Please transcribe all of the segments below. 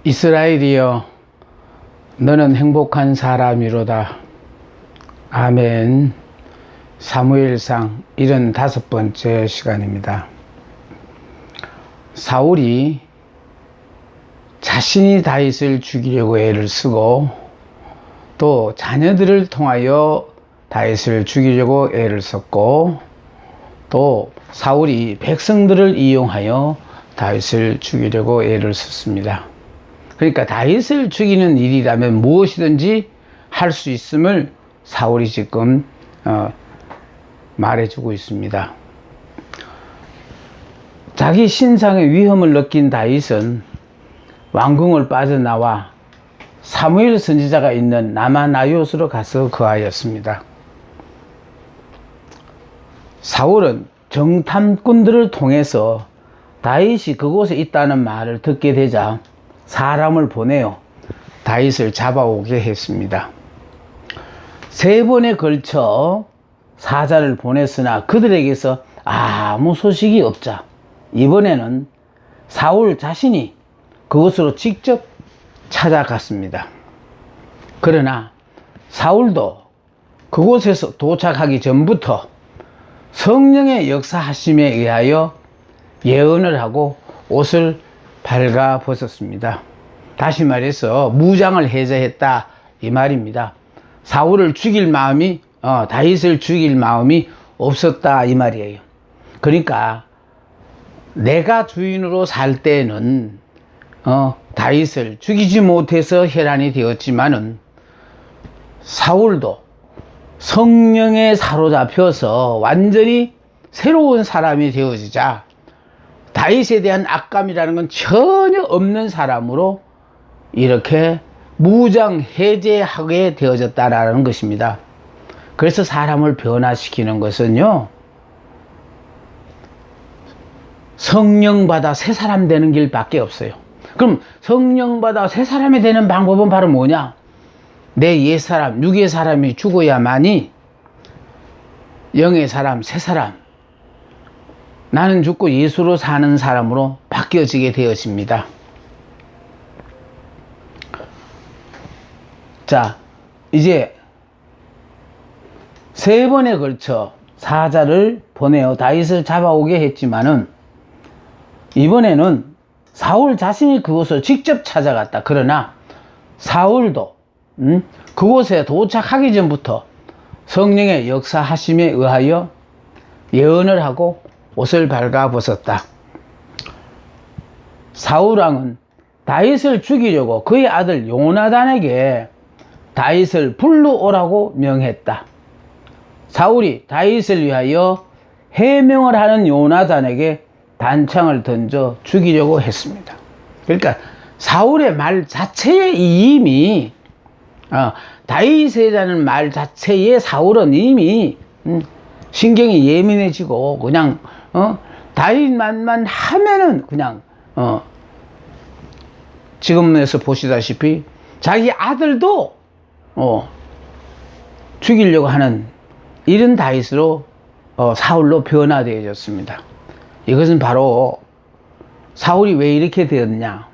이스라엘이여, 너는 행복한 사람이로다. 아멘. 사무엘상 75번째 시간입니다. 사울이 자신이 다윗을 죽이려고 애를 쓰고 또 자녀들을 통하여 다윗을 죽이려고 애를 썼고 또 사울이 백성들을 이용하여 다윗을 죽이려고 애를 썼습니다. 그러니까 다윗을 죽이는 일이라면 무엇이든지 할 수 있음을 사울이 지금 말해주고 있습니다. 자기 신상의 위험을 느낀 다윗은 왕궁을 빠져나와 사무엘 선지자가 있는 라마나이옷으로 가서 거하였습니다. 사울은 정탐꾼들을 통해서 다윗이 그곳에 있다는 말을 듣게 되자 사람을 보내어 다윗을 잡아오게 했습니다. 3번에 걸쳐 사자를 보냈으나 그들에게서 아무 소식이 없자 이번에는 사울 자신이 그곳으로 직접 찾아갔습니다. 그러나 사울도 그곳에서 도착하기 전부터 성령의 역사하심에 의하여 예언을 하고 옷을 발가 벗었습니다. 다시 말해서 무장을 해제했다 이 말입니다. 사울을 죽일 마음이 다윗을 죽일 마음이 없었다 이 말이에요. 그러니까 내가 주인으로 살 때는 다윗을 죽이지 못해서 혈안이 되었지만은 사울도 성령에 사로잡혀서 완전히 새로운 사람이 되어지자 다윗에 대한 악감이라는 건 전혀 없는 사람으로 이렇게 무장 해제하게 되어졌다라는 것입니다. 그래서 사람을 변화시키는 것은요, 성령 받아 새 사람 되는 길밖에 없어요. 그럼 성령 받아 새 사람이 되는 방법은 바로 뭐냐? 내 옛사람, 육의 사람이 죽어야만이 영의 사람, 새 사람, 나는 죽고 예수로 사는 사람으로 바뀌어지게 되어집니다. 자, 이제 3번에 걸쳐 사자를 보내어 다윗을 잡아오게 했지만은 이번에는 사울 자신이 그곳을 직접 찾아갔다. 그러나 사울도 그곳에 도착하기 전부터 성령의 역사하심에 의하여 예언을 하고 옷을 발가 벗었다. 사울왕은 다윗을 죽이려고 그의 아들 요나단에게 다윗을 불러오라고 명했다. 사울이 다윗을 위하여 해명을 하는 요나단에게 단창을 던져 죽이려고 했습니다. 그러니까 사울의 말 자체에 이미 다윗이라는 말 자체에 사울은 이미 신경이 예민해지고 그냥 다윗만만 하면은 그냥 지금에서 보시다시피 자기 아들도 죽이려고 하는 이런 다윗으로 사울로 변화되어졌습니다. 이것은 바로 사울이 왜 이렇게 되었냐?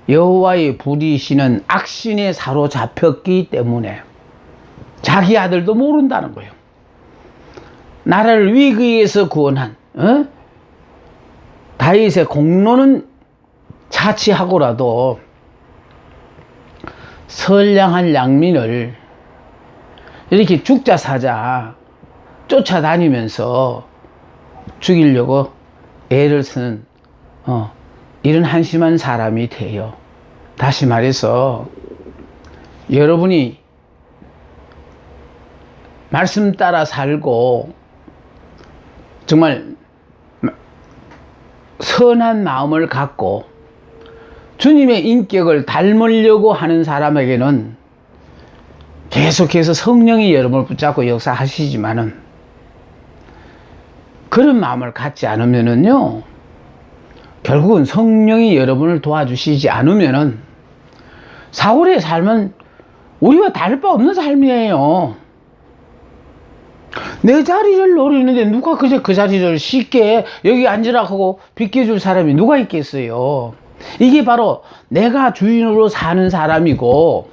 여호와의 부리시는 악신에 사로잡혔기 때문에 자기 아들도 모른다는 거예요. 나라를 위기에서 구원한 다윗의 공로는 차치하고라도 선량한 양민을 이렇게 죽자 사자 쫓아다니면서 죽이려고 애를 쓰는 이런 한심한 사람이 돼요. 다시 말해서 여러분이 말씀 따라 살고 정말 선한 마음을 갖고 주님의 인격을 닮으려고 하는 사람에게는 계속해서 성령이 여러분을 붙잡고 역사하시지만은 그런 마음을 갖지 않으면은요, 결국은 성령이 여러분을 도와주시지 않으면은 사울의 삶은 우리와 다를 바 없는 삶이에요. 내 자리를 노리는데 누가 그저 그 자리를 쉽게 여기 앉으라 하고 비켜줄 사람이 누가 있겠어요. 이게 바로 내가 주인으로 사는 사람이고,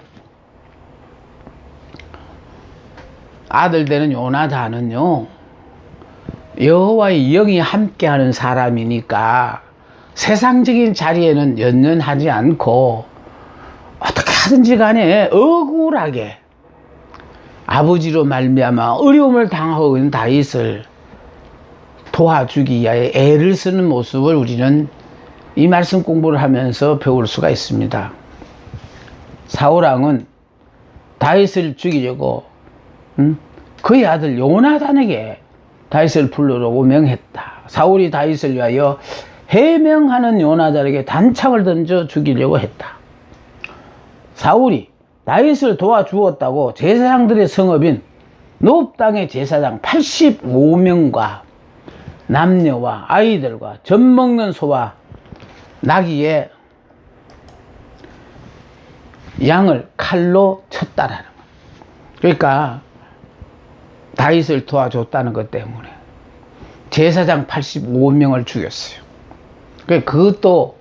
아들 되는 요나단은요, 여호와의 영이 함께하는 사람이니까 세상적인 자리에는 연연하지 않고 어떻게 하든지 간에 억울하게 아버지로 말미암아 어려움을 당하고 있는 다윗을 도와주기 위하여 애를 쓰는 모습을 우리는 이 말씀 공부를 하면서 배울 수가 있습니다. 사울왕은 다윗을 죽이려고 그의 아들 요나단에게 다윗을 부르라고 명했다. 사울이 다윗을 위하여 해명하는 요나단에게 단창을 던져 죽이려고 했다. 사울이 다윗을 도와주었다고 제사장들의 성읍인 노브 땅의 제사장 85명과 남녀와 아이들과 젖 먹는 소와 나귀의 양을 칼로 쳤다라는 거예요. 그러니까 다윗을 도와줬다는 것 때문에 제사장 85명을 죽였어요. 그것도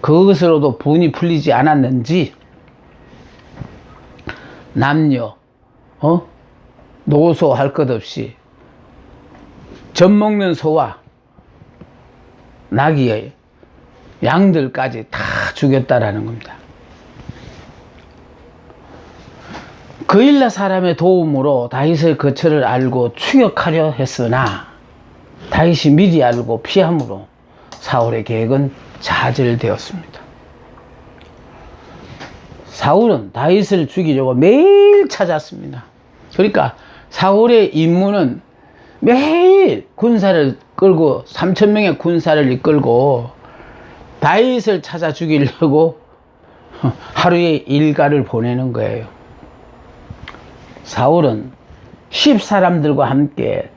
그것으로도 분이 풀리지 않았는지 남녀 노소 할 것 없이 젖 먹는 소와 나귀의 양들까지 다 죽였다라는 겁니다. 그일라 사람의 도움으로 다윗의 거처를 알고 추격하려 했으나 다윗이 미리 알고 피함으로 사울의 계획은 좌절되었습니다. 사울은 다윗을 죽이려고 매일 찾았습니다. 그러니까 사울의 임무는 매일 군사를 끌고 3,000명의 군사를 이끌고 다윗을 찾아 죽이려고 하루의 일과를 보내는 거예요. 사울은 10사람들과 함께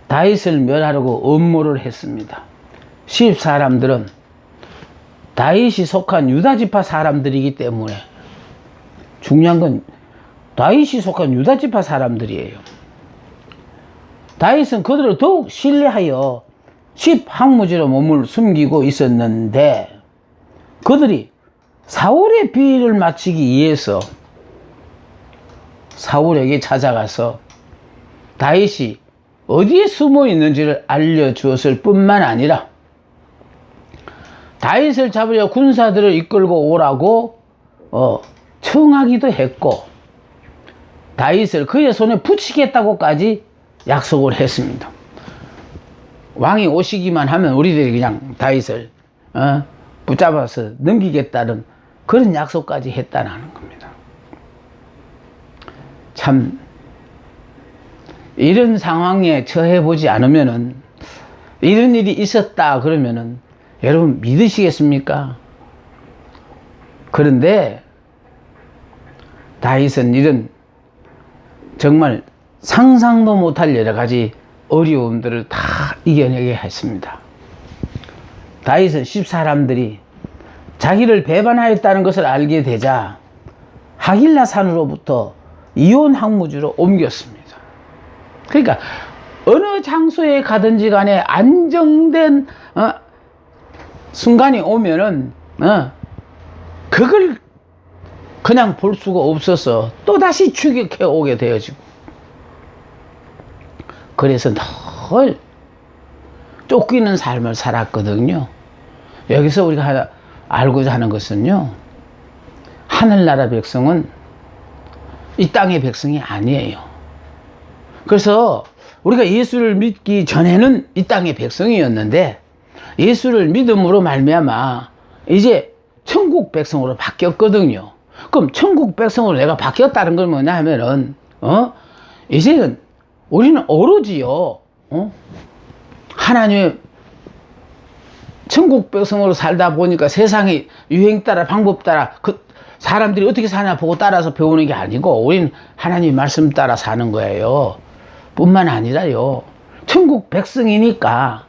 다윗을 멸하려고 음모를 했습니다. 10사람들은 다윗이 속한 유다지파 사람들이기 때문에 중요한 건 다윗이 속한 유다지파 사람들이에요. 다윗은 그들을 더욱 신뢰하여 10항무지로 몸을 숨기고 있었는데 그들이 사울의 비위를 맞추기 위해서 사울에게 찾아가서 다윗이 어디에 숨어 있는지를 알려주었을 뿐만 아니라 다윗을 잡으려 군사들을 이끌고 오라고 청하기도 했고 다윗을 그의 손에 붙이겠다고까지 약속을 했습니다. 왕이 오시기만 하면 우리들이 그냥 다윗을 붙잡아서 넘기겠다는 그런 약속까지 했다는 겁니다. 참 이런 상황에 처해보지 않으면은 이런 일이 있었다 그러면은 여러분 믿으시겠습니까? 그런데 다윗은 이런 정말 상상도 못할 여러 가지 어려움들을 다 이겨내게 했습니다. 다윗은 10사람들이 자기를 배반하였다는 것을 알게 되자 하길라 산으로부터 이온 항무지로 옮겼습니다. 그러니까 어느 장소에 가든지 간에 안정된 순간이 오면은 그걸 그냥 볼 수가 없어서 또다시 추격해 오게 되어지고 그래서 늘 쫓기는 삶을 살았거든요. 여기서 우리가 알고자 하는 것은요, 하늘나라 백성은 이 땅의 백성이 아니에요. 그래서 우리가 예수를 믿기 전에는 이 땅의 백성이었는데 예수를 믿음으로 말미암아 이제 천국 백성으로 바뀌었거든요. 그럼 천국 백성으로 내가 바뀌었다는 건 뭐냐 하면은 이제는 우리는 오로지요 하나님의 천국 백성으로 살다 보니까 세상의 유행 따라 방법 따라 그 사람들이 어떻게 사냐 보고 따라서 배우는 게 아니고 우리는 하나님 말씀 따라 사는 거예요. 뿐만 아니라요, 천국 백성이니까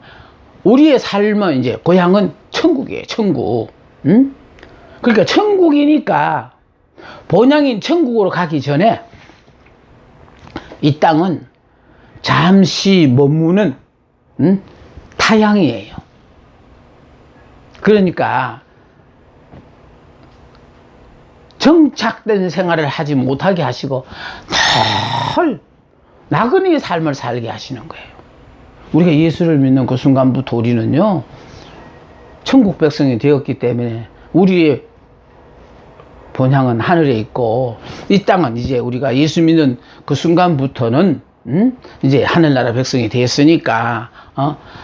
우리의 삶은 이제 고향은 천국이에요. 천국. 그러니까 천국이니까 본향인 천국으로 가기 전에 이 땅은 잠시 머무는 타향이에요. 그러니까 정착된 생활을 하지 못하게 하시고 늘 나그네의 삶을 살게 하시는 거예요. 우리가 예수를 믿는 그 순간부터 우리는요, 천국 백성이 되었기 때문에 우리의 본향은 하늘에 있고, 이 땅은 이제 우리가 예수 믿는 그 순간부터는 이제 하늘나라 백성이 됐으니까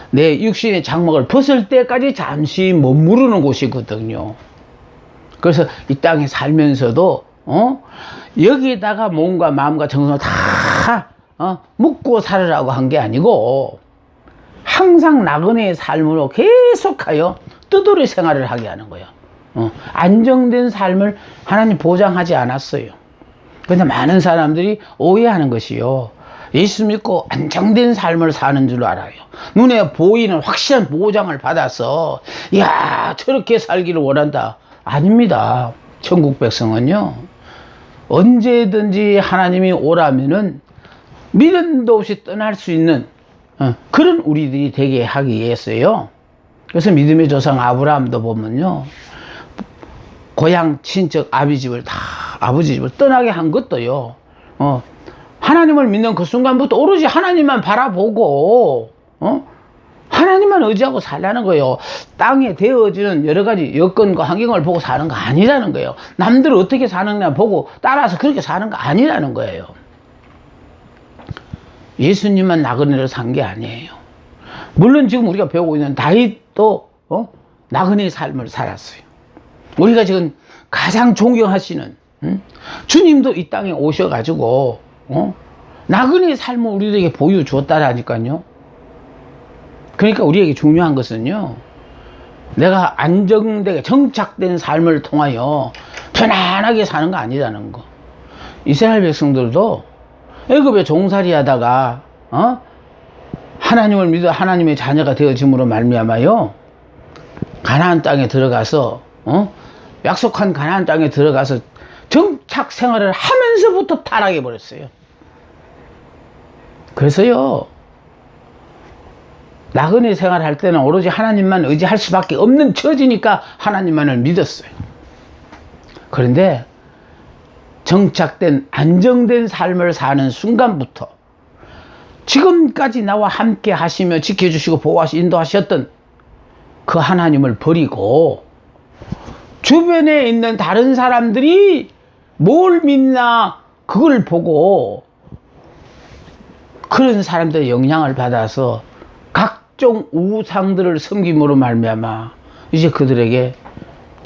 내 육신의 장막을 벗을 때까지 잠시 머무르는 곳이거든요. 그래서 이 땅에 살면서도 여기에다가 몸과 마음과 정성을 다 묻고 살으라고 한 게 아니고, 항상 나그네의 삶으로 계속하여 뜨돌이 생활을 하게 하는 거예요. 안정된 삶을 하나님 보장하지 않았어요. 그런데 많은 사람들이 오해하는 것이요, 예수 믿고 안정된 삶을 사는 줄 알아요. 눈에 보이는 확실한 보장을 받아서 이야 저렇게 살기를 원한다. 아닙니다. 천국 백성은요, 언제든지 하나님이 오라면은 미련도 없이 떠날 수 있는 그런 우리들이 되게 하기 위해서요. 그래서 믿음의 조상 아브라함도 보면요, 고향 친척 아버지 집을 떠나게 한 것도요, 하나님을 믿는 그 순간부터 오로지 하나님만 바라보고 하나님만 의지하고 살라는 거예요. 땅에 되어지는 여러 가지 여건과 환경을 보고 사는 거 아니라는 거예요. 남들 어떻게 사느냐 보고 따라서 그렇게 사는 거 아니라는 거예요. 예수님만 나그네를 산 게 아니에요. 물론 지금 우리가 배우고 있는 다윗도 나그네의 삶을 살았어요. 우리가 지금 가장 존경하시는 주님도 이 땅에 오셔가지고 나그네의 삶을 우리에게 보여주었다라니까요. 그러니까 우리에게 중요한 것은요, 내가 안정되게 정착된 삶을 통하여 편안하게 사는 거 아니라는 거. 이스라엘 백성들도 애굽에 종살이 하다가 하나님을 믿어 하나님의 자녀가 되어짐으로 말미암아요, 가나안 땅에 들어가서 약속한 가나안 땅에 들어가서 정착 생활을 하면서부터 타락해 버렸어요. 그래서요, 나그네 생활할 때는 오로지 하나님만 의지할 수밖에 없는 처지니까 하나님만을 믿었어요. 그런데 정착된 안정된 삶을 사는 순간부터 지금까지 나와 함께 하시며 지켜주시고 보호하시고 인도하셨던 그 하나님을 버리고 주변에 있는 다른 사람들이 뭘 믿나 그걸 보고 그런 사람들의 영향을 받아서 각종 우상들을 섬김으로 말미암아 이제 그들에게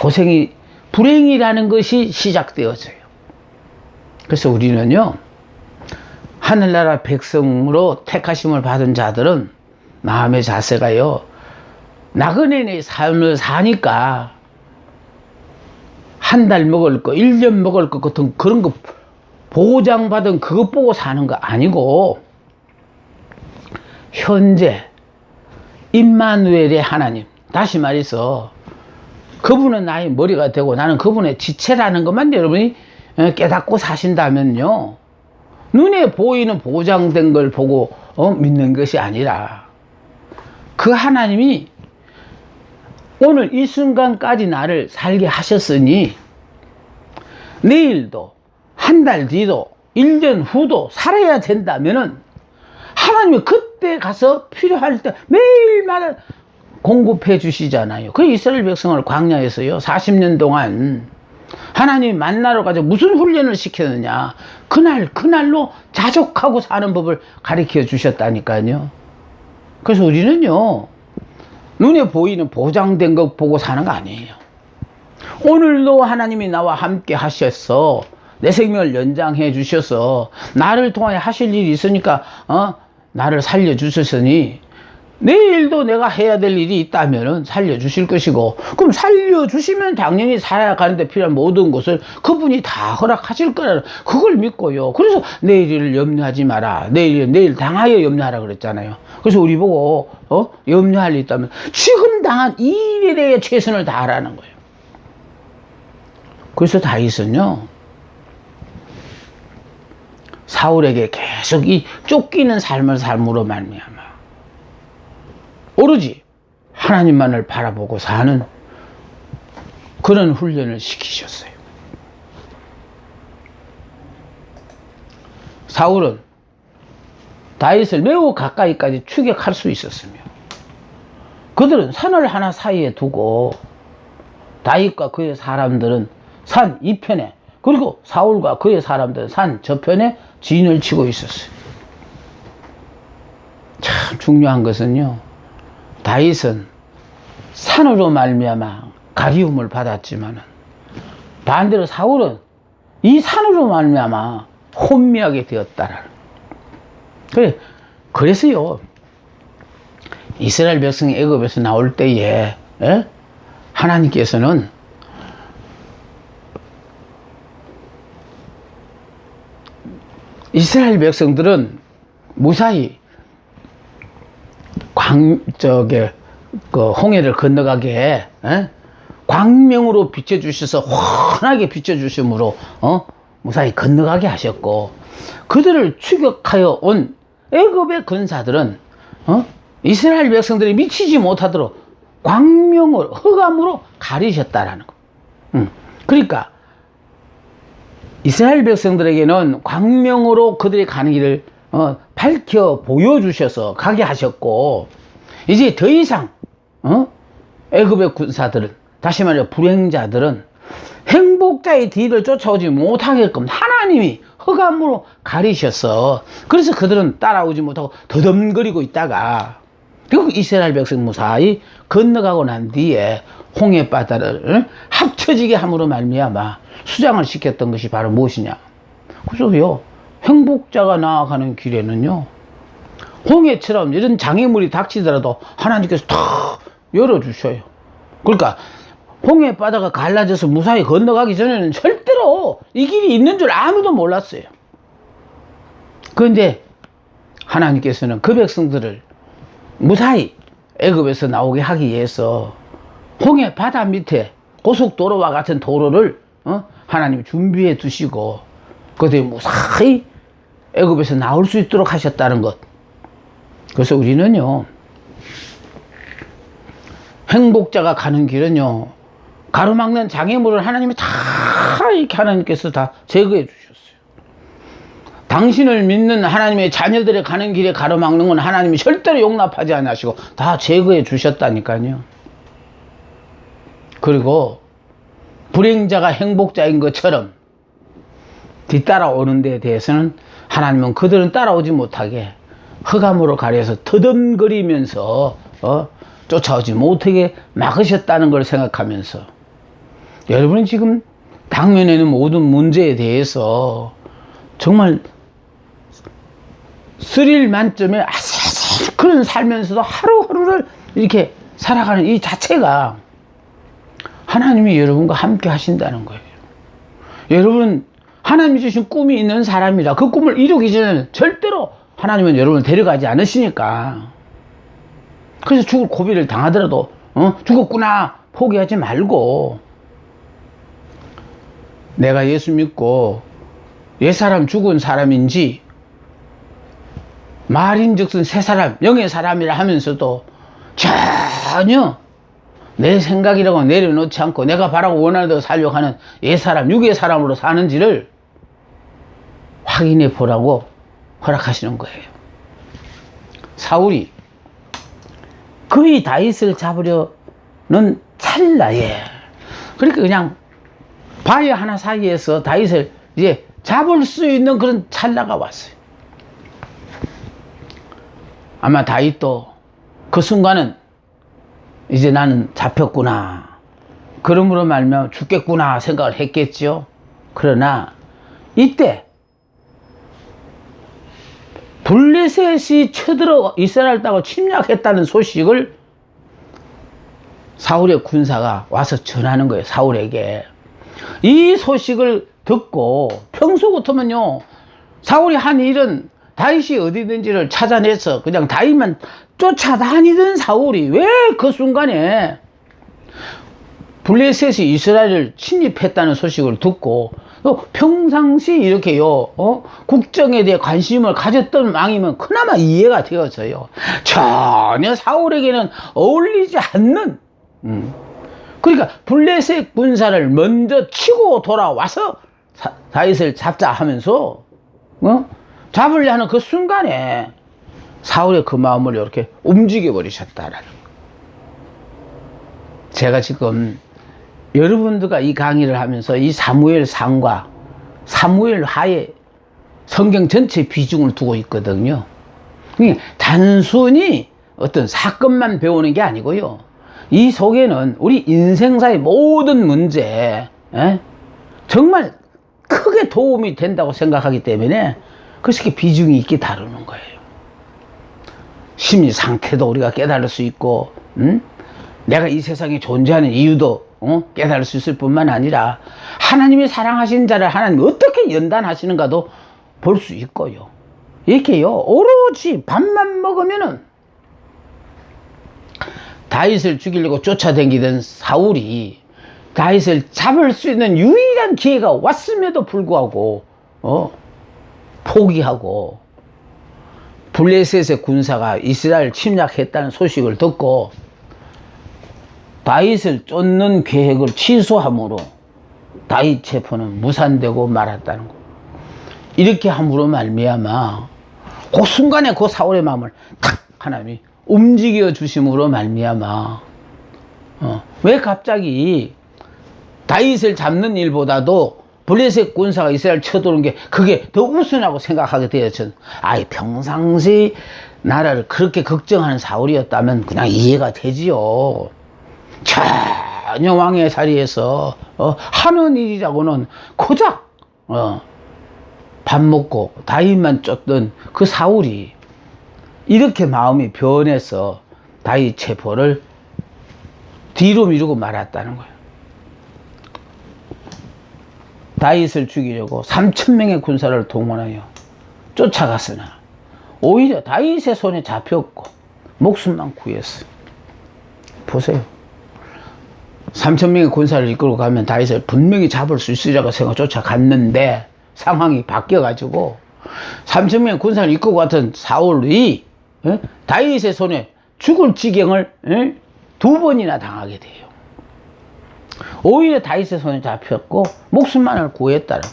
고생이, 불행이라는 것이 시작되어져요. 그래서 우리는요, 하늘나라 백성으로 택하심을 받은 자들은 마음의 자세가요, 나그네의 삶을 사니까 한 달 먹을 거, 1년 먹을 것 같은 그런 거 보장받은 그것 보고 사는 거 아니고, 현재 임마누엘의 하나님, 다시 말해서 그분은 나의 머리가 되고 나는 그분의 지체라는 것만 여러분이 깨닫고 사신다면요, 눈에 보이는 보장된 걸 보고 믿는 것이 아니라 그 하나님이 오늘 이 순간까지 나를 살게 하셨으니 내일도 한 달 뒤도 1년 후도 살아야 된다면은 하나님이 그때 가서 필요할 때 매일마다 공급해 주시잖아요. 그 이스라엘 백성을 광야에서요 40년 동안 하나님이 만나러 가서 무슨 훈련을 시켰느냐, 그날로 자족하고 사는 법을 가르쳐 주셨다니까요. 그래서 우리는요, 눈에 보이는 보장된 것 보고 사는 거 아니에요. 오늘도 하나님이 나와 함께 하셔서 내 생명을 연장해 주셔서 나를 통하여 하실 일이 있으니까 나를 살려주셨으니 내일도 내가 해야 될 일이 있다면 살려주실 것이고, 그럼 살려주시면 당연히 살아가는데 필요한 모든 것을 그분이 다 허락하실 거라, 그걸 믿고요. 그래서 내일을 염려하지 마라, 내일 당하여 염려하라 그랬잖아요. 그래서 우리 보고 염려할 일 있다면 지금 당한 이 일에 대해 최선을 다하라는 거예요. 그래서 다윗은요, 사울에게 계속 이 쫓기는 삶을 삶으로 말미암아 오로지 하나님만을 바라보고 사는 그런 훈련을 시키셨어요. 사울은 다윗을 매우 가까이까지 추격할 수 있었으며, 그들은 산을 하나 사이에 두고 다윗과 그의 사람들은 산 이편에, 그리고 사울과 그의 사람들은 산 저편에 진을 치고 있었어요. 참 중요한 것은요, 다윗은 산으로 말미암아 가리움을 받았지만 반대로 사울은 이 산으로 말미암아 혼미하게 되었다라는. 그래서요, 이스라엘 백성이 애굽에서 나올 때에 하나님께서는 이스라엘 백성들은 무사히 그 홍해를 건너가게 광명으로 비춰주셔서 환하게 비춰주심으로 무사히 건너가게 하셨고, 그들을 추격하여 온 애굽의 군사들은 이스라엘 백성들이 미치지 못하도록 광명으로, 흑암으로 가리셨다라는 거. 그러니까 이스라엘 백성들에게는 광명으로 그들이 가는 길을 밝혀 보여주셔서 가게 하셨고, 이제 더 이상 애굽의 군사들은, 다시 말해 불행자들은 행복자의 뒤를 쫓아오지 못하게끔 하나님이 흑암으로 가리셔서, 그래서 그들은 따라오지 못하고 더듬거리고 있다가 결국 이스라엘 백성 무사히 건너가고 난 뒤에 홍해 바다를 합쳐지게 함으로 말미암아 수장을 시켰던 것이 바로 무엇이냐. 그래서요, 행복자가 나아가는 길에는요, 홍해처럼 이런 장애물이 닥치더라도 하나님께서 탁 열어주셔요. 그러니까 홍해 바다가 갈라져서 무사히 건너가기 전에는 절대로 이 길이 있는 줄 아무도 몰랐어요. 그런데 하나님께서는 그 백성들을 무사히 애굽에서 나오게 하기 위해서 홍해 바다 밑에 고속도로와 같은 도로를 하나님이 준비해 두시고 그들이 무사히 애굽에서 나올 수 있도록 하셨다는 것. 그래서 우리는요, 행복자가 가는 길은요, 가로막는 장애물을 하나님이 다 이렇게 하나님께서 다 제거해 주셨어요. 당신을 믿는 하나님의 자녀들의 가는 길에 가로막는 건 하나님이 절대로 용납하지 않으시고 다 제거해 주셨다니까요. 그리고 불행자가 행복자인 것처럼 뒤따라오는 데에 대해서는 하나님은 그들은 따라오지 못하게 흑암으로 가려서 더듬거리면서 쫓아오지 못하게 막으셨다는 걸 생각하면서, 여러분은 지금 당면에는 모든 문제에 대해서 정말 스릴 만점의 아슬아슬 그런 살면서도 하루하루를 이렇게 살아가는 이 자체가 하나님이 여러분과 함께 하신다는 거예요. 여러분은 하나님이 주신 꿈이 있는 사람이라 그 꿈을 이루기 전에는 절대로 하나님은 여러분을 데려가지 않으시니까. 그래서 죽을 고비를 당하더라도 죽었구나 포기하지 말고, 내가 예수 믿고 옛사람 죽은 사람인지 말인즉슨 새사람 영의 사람이라 하면서도 전혀 내 생각이라고 내려놓지 않고 내가 바라고 원하는 대로 살려고 하는 옛사람 육의 사람으로 사는지를 확인해 보라고 허락하시는 거예요. 사울이 거의 다윗을 잡으려는 찰나에, 그러니까 그냥 바위 하나 사이에서 다윗을 이제 잡을 수 있는 그런 찰나가 왔어요. 아마 다윗도 그 순간은 이제 나는 잡혔구나, 그러므로 말미암아 죽겠구나 생각을 했겠죠. 그러나 이때 블레셋이 쳐들어 이스라엘 땅을 침략했다는 소식을 사울의 군사가 와서 전하는 거예요. 사울에게. 이 소식을 듣고, 평소 같으면요, 사울이 한 일은 다윗이 어디 있는지를 찾아내서 그냥 다윗만 쫓아다니던 사울이 왜 그 순간에 블레셋이 이스라엘을 침입했다는 소식을 듣고, 또 평상시 이렇게요, 국정에 대해 관심을 가졌던 왕이면 그나마 이해가 되어져요. 전혀 사울에게는 어울리지 않는, 그러니까 블레셋 군사를 먼저 치고 돌아와서 다윗을 잡자 하면서 잡으려 하는 그 순간에 사울의 그 마음을 이렇게 움직여 버리셨다라는 거. 제가 지금 여러분들과 이 강의를 하면서 이 사무엘 상과 사무엘 하에 성경 전체 비중을 두고 있거든요. 단순히 어떤 사건만 배우는 게 아니고요. 이 속에는 우리 인생사의 모든 문제, 정말 크게 도움이 된다고 생각하기 때문에 그렇게 비중이 있게 다루는 거예요. 심리 상태도 우리가 깨달을 수 있고, 내가 이 세상에 존재하는 이유도 깨달을 수 있을 뿐만 아니라 하나님이 사랑하신 자를 하나님이 어떻게 연단하시는가도 볼 수 있고요. 이렇게요, 오로지 밥만 먹으면은 다윗을 죽이려고 쫓아다니던 사울이 다윗을 잡을 수 있는 유일한 기회가 왔음에도 불구하고 포기하고 블레셋의 군사가 이스라엘 침략했다는 소식을 듣고 다윗을 쫓는 계획을 취소함으로 다윗 체포는 무산되고 말았다는 거. 이렇게 함으로 말미암아 그 순간에 그 사울의 마음을 탁 하나님이 움직여 주심으로 말미암아 왜 갑자기 다윗을 잡는 일보다도 블레셋 군사가 이스라엘 쳐들어온 게 그게 더 우선하고 생각하게 되었죠. 아이, 평상시 나라를 그렇게 걱정하는 사울이었다면 그냥 이해가 되지요. 전혀 왕의 자리에서 하는 일이라고는 고작 밥 먹고 다윗만 쫓던 그 사울이 이렇게 마음이 변해서 다윗 체포를 뒤로 미루고 말았다는 거예요. 다윗을 죽이려고 3,000명의 군사를 동원하여 쫓아갔으나 오히려 다윗의 손에 잡혔고 목숨만 구했어요. 보세요. 3,000명의 군사를 이끌고 가면 다윗을 분명히 잡을 수 있으리라고 생각 쫓아갔는데 상황이 바뀌어가지고 3,000명의 군사를 이끌고 갔던 사울이 다윗의 손에 죽을 지경을 2번이나 당하게 돼요. 오히려 다윗의 손에 잡혔고 목숨만을 구했다는 거.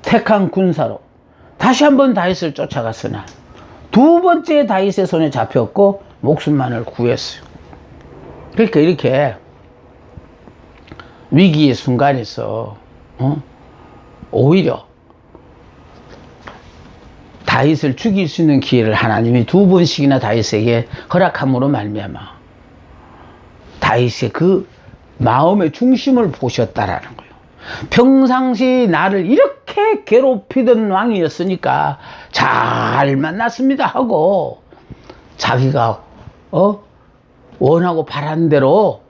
택한 군사로 다시 한번 다윗을 쫓아갔으나 2번째 다윗의 손에 잡혔고 목숨만을 구했어요. 그러니까 이렇게 위기의 순간에서 오히려 다윗을 죽일 수 있는 기회를 하나님이 2번씩이나 다윗에게 허락함으로 말미암아 다윗의 그 마음의 중심을 보셨다라는 거예요. 평상시 나를 이렇게 괴롭히던 왕이었으니까 잘 만났습니다 하고 자기가 원하고 바란 대로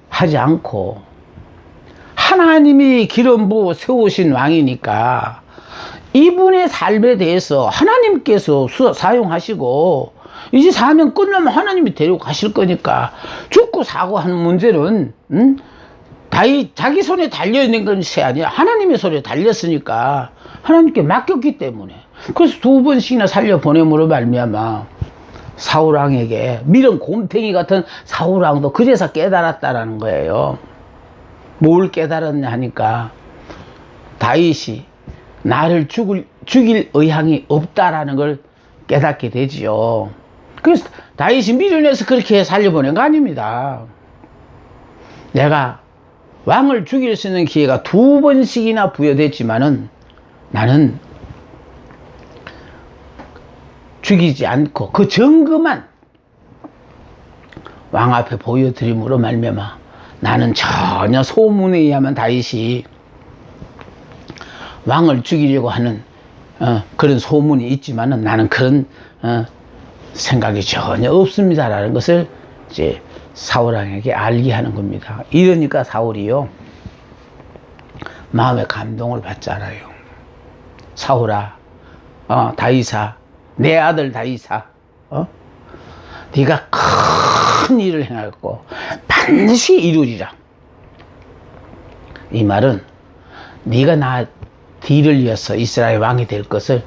하지 않고 하나님이 기름 부어 세우신 왕이니까 이분의 삶에 대해서 하나님께서 사용하시고 이제 사명 끝나면 하나님이 데리고 가실 거니까 죽고 사고 하는 문제는 다윗 자기 손에 달려있는 것이 아니라 하나님의 손에 달렸으니까 하나님께 맡겼기 때문에 그래서 2번씩이나 살려보냄으로 말미암아 사울왕에게 미련 곰탱이 같은 사울왕도 그제서 깨달았다라는 거예요. 뭘 깨달았냐 하니까 다윗이 나를 죽일 의향이 없다라는 걸 깨닫게 되지요. 그래서 다윗이 미련해서 그렇게 살려보낸 거 아닙니다. 내가 왕을 죽일 수 있는 기회가 2번씩이나 부여됐지만은 나는 죽이지 않고 그 증거만 왕 앞에 보여드림으로 말미암아 나는 전혀 소문에 의하면 다윗이 왕을 죽이려고 하는 그런 소문이 있지만은 나는 그런 생각이 전혀 없습니다라는 것을 이제 사울왕에게 알게 하는 겁니다. 이러니까 사울이요 마음의 감동을 받잖아요. 사울아, 다윗아, 내 아들 다윗아, 네가 큰 일을 행하였고 반드시 이루리라. 이 말은 네가 나 뒤를 이어서 이스라엘 왕이 될 것을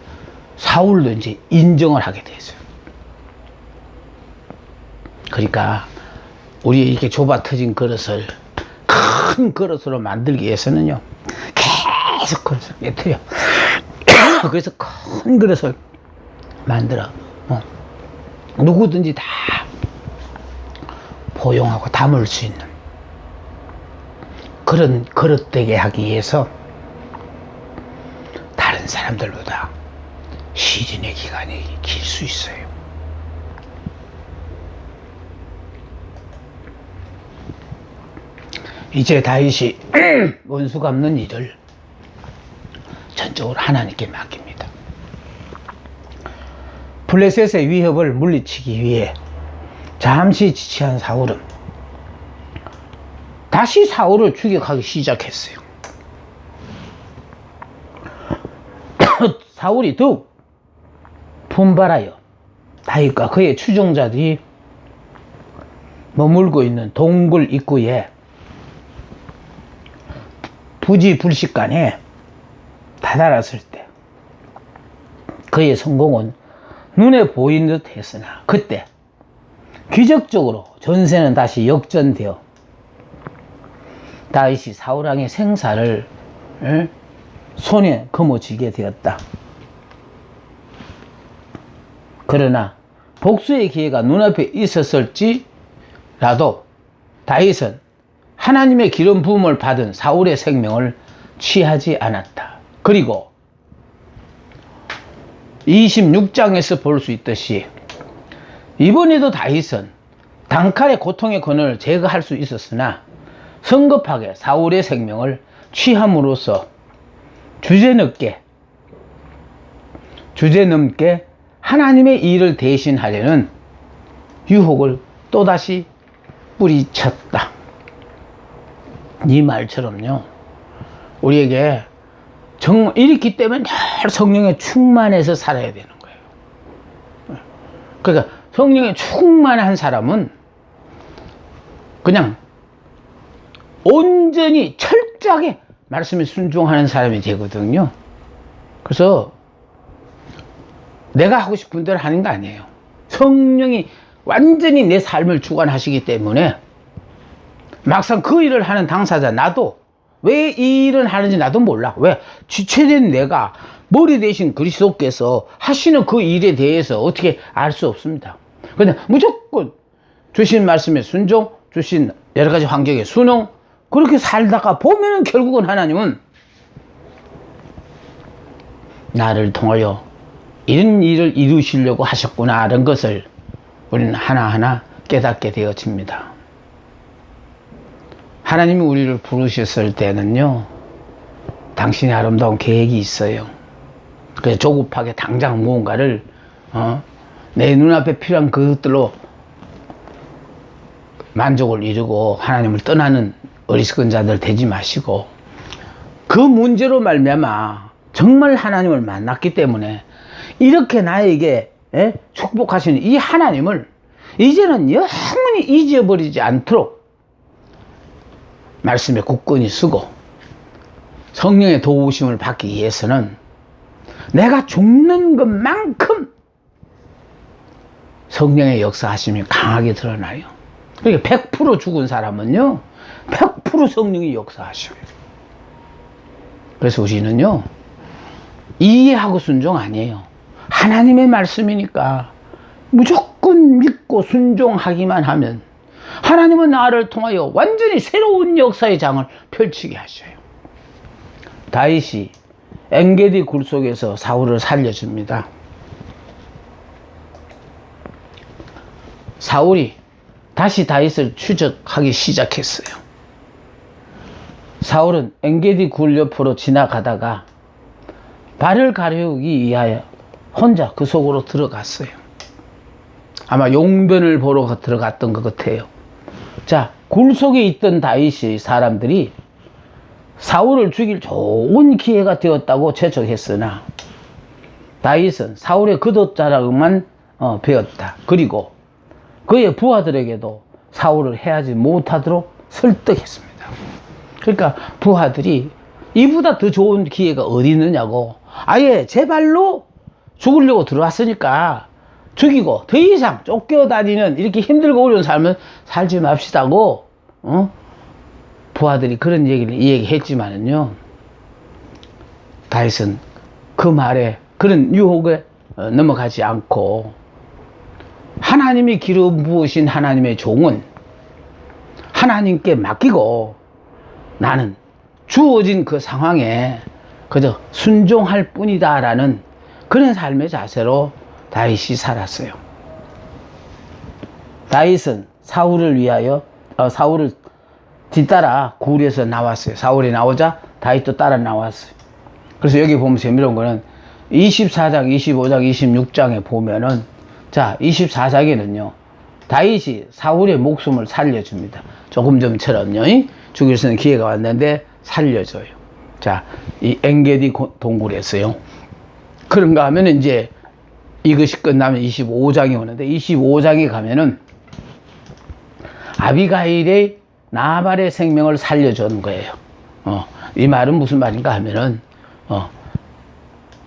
사울도 이제 인정을 하게 되죠. 그러니까 우리 이렇게 좁아 터진 그릇을 큰 그릇으로 만들기 위해서는요 계속 그릇을 깨트려. 그래서 큰 그릇을 만들어 누구든지 다 포용하고 담을 수 있는 그런 그릇 되게 하기 위해서 다른 사람들보다 시즌의 기간이 길 수 있어요. 이제 다윗이 원수 갚는 일을 전적으로 하나님께 맡깁니다. 블레셋의 위협을 물리치기 위해 잠시 지체한 사울은 다시 사울을 추격하기 시작했어요. 사울이 더욱 분발하여 다윗과 그의 추종자들이 머물고 있는 동굴 입구에 부지불식간에 다다랐을 때 그의 성공은 눈에 보인 듯 했으나 그때 기적적으로 전세는 다시 역전되어 다윗이 사울왕의 생사를 손에 거머쥐게 되었다. 그러나 복수의 기회가 눈앞에 있었을지라도 다윗은 하나님의 기름 부음을 받은 사울의 생명을 취하지 않았다. 그리고 26장에서 볼 수 있듯이 이번에도 다윗은 단칼의 고통의 근원을 제거할 수 있었으나 성급하게 사울의 생명을 취함으로써 주제넘게 하나님의 일을 대신하려는 유혹을 또다시 뿌리쳤다. 이 말처럼요, 우리에게 정말 이렇기 때문에 늘 성령에 충만해서 살아야 되는 거예요. 그러니까 성령에 충만한 사람은 그냥 온전히 철저하게 말씀에 순종하는 사람이 되거든요. 그래서 내가 하고 싶은 대로 하는 거 아니에요. 성령이 완전히 내 삶을 주관하시기 때문에 막상 그 일을 하는 당사자, 나도 왜 이 일을 하는지 나도 몰라. 왜? 지체된 내가 머리 대신 그리스도께서 하시는 그 일에 대해서 어떻게 알 수 없습니다. 그냥 무조건 주신 말씀에 순종, 주신 여러 가지 환경에 순종, 그렇게 살다가 보면은 결국은 하나님은 나를 통하여 이런 일을 이루시려고 하셨구나 하는 것을 우리는 하나하나 깨닫게 되어집니다. 하나님이 우리를 부르셨을 때는요, 당신의 아름다운 계획이 있어요. 그래서 조급하게 당장 무언가를 내 눈앞에 필요한 그것들로 만족을 이루고 하나님을 떠나는 어리석은 자들 되지 마시고, 그 문제로 말미암아 정말 하나님을 만났기 때문에 이렇게 나에게 축복하시는 이 하나님을 이제는 영원히 잊어버리지 않도록 말씀에 굳건히 쓰고 성령의 도우심을 받기 위해서는 내가 죽는 것만큼 성령의 역사하심이 강하게 드러나요. 그러니까 100% 죽은 사람은요, 100% 성령이 역사하셔요. 그래서 우리는요, 이해하고 순종 아니에요. 하나님의 말씀이니까 무조건 믿고 순종하기만 하면 하나님은 나를 통하여 완전히 새로운 역사의 장을 펼치게 하셔요. 다윗이 엔게디 굴 속에서 사울을 살려줍니다. 사울이 다시 다윗을 추적하기 시작했어요. 사울은 엔게디 굴 옆으로 지나가다가 발을 가려우기 위하여 혼자 그 속으로 들어갔어요. 아마 용변을 보러 들어갔던 것 같아요. 자, 굴 속에 있던 다윗의 사람들이 사울을 죽일 좋은 기회가 되었다고 채척했으나 다윗은 사울의 겉옷자락만 베었다. 그리고 그의 부하들에게도 사울을 해하지 못하도록 설득했습니다. 그러니까 부하들이 이보다 더 좋은 기회가 어디 있느냐고, 아예 제 발로 죽으려고 들어왔으니까 죽이고 더 이상 쫓겨다니는 이렇게 힘들고 어려운 삶을 살지 맙시다고 부하들이 그런 얘기를 이 얘기했지만은요, 다윗은 그 말에 그런 유혹에 넘어가지 않고 하나님이 기름 부으신 하나님의 종은 하나님께 맡기고 나는 주어진 그 상황에 그저 순종할 뿐이다 라는 그런 삶의 자세로 다윗이 살았어요. 다윗은 사울을 위하여 사울을 뒤따라 굴에서 나왔어요. 사울이 나오자 다윗도 따라 나왔어요. 그래서 여기 보면 재미로운 거는 24장, 25장, 26장에 보면은 자 24장에는요 다윗이 사울의 목숨을 살려줍니다. 조금 전처럼요 죽일 수 있는 기회가 왔는데 살려줘요. 자 이 엔게디 동굴에서요. 그런가 하면 이제 이것이 끝나면 25장이 오는데 25장에 가면은 아비가일의 나발의 생명을 살려주는 거예요. 이 말은 무슨 말인가 하면은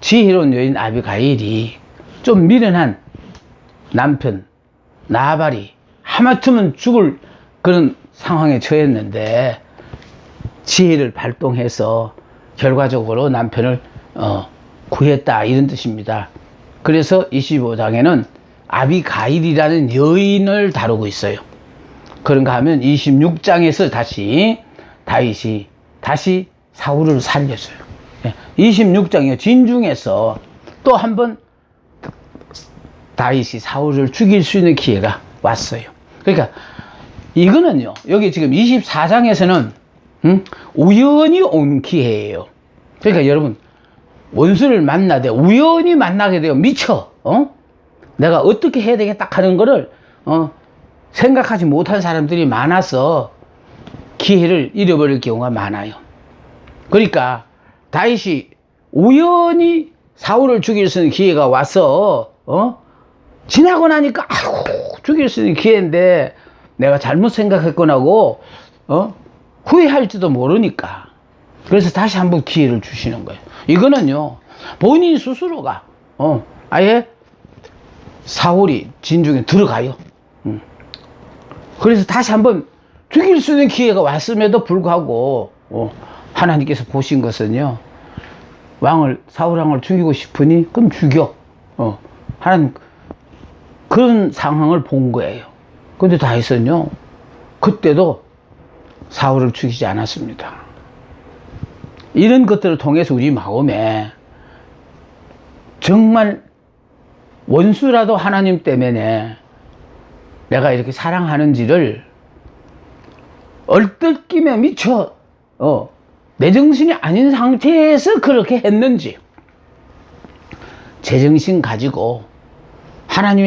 지혜로운 여인 아비가일이 좀 미련한 남편 나발이 하마터면 죽을 그런 상황에 처했는데 지혜를 발동해서 결과적으로 남편을 구했다 이런 뜻입니다. 그래서 25장에는 아비가일이라는 여인을 다루고 있어요. 그런가 하면 26장에서 다윗이 다시 사울을 살려줘요. 26장에 진중에서 또 한 번 다윗이 사울을 죽일 수 있는 기회가 왔어요. 그러니까 이거는요 여기 지금 24장에서는 우연히 온 기회예요. 그러니까 여러분 원수를 만나되 우연히 만나게 되어 미쳐 내가 어떻게 해야 되겠다 하는 거를 생각하지 못한 사람들이 많아서 기회를 잃어버릴 경우가 많아요. 그러니까 다윗이 우연히 사울을 죽일 수 있는 기회가 와서 지나고 나니까 아이고 죽일 수 있는 기회인데 내가 잘못 생각했구나 하고 후회할지도 모르니까 그래서 다시 한번 기회를 주시는 거예요. 이거는요 본인 스스로가 아예 사울이 진중에 들어가요. 그래서 다시 한번 죽일 수 있는 기회가 왔음에도 불구하고 하나님께서 보신 것은요 사울 왕을 죽이고 싶으니 그럼 죽여. 하나님 그런 상황을 본 거예요. 근데 다윗은요 그때도 사울을 죽이지 않았습니다. 이런 것들을 통해서 우리 마음에 정말 원수라도 하나님 때문에 내가 이렇게 사랑하는지를 얼떨기며 미쳐 내 정신이 아닌 상태에서 그렇게 했는지 제정신 가지고 하나님의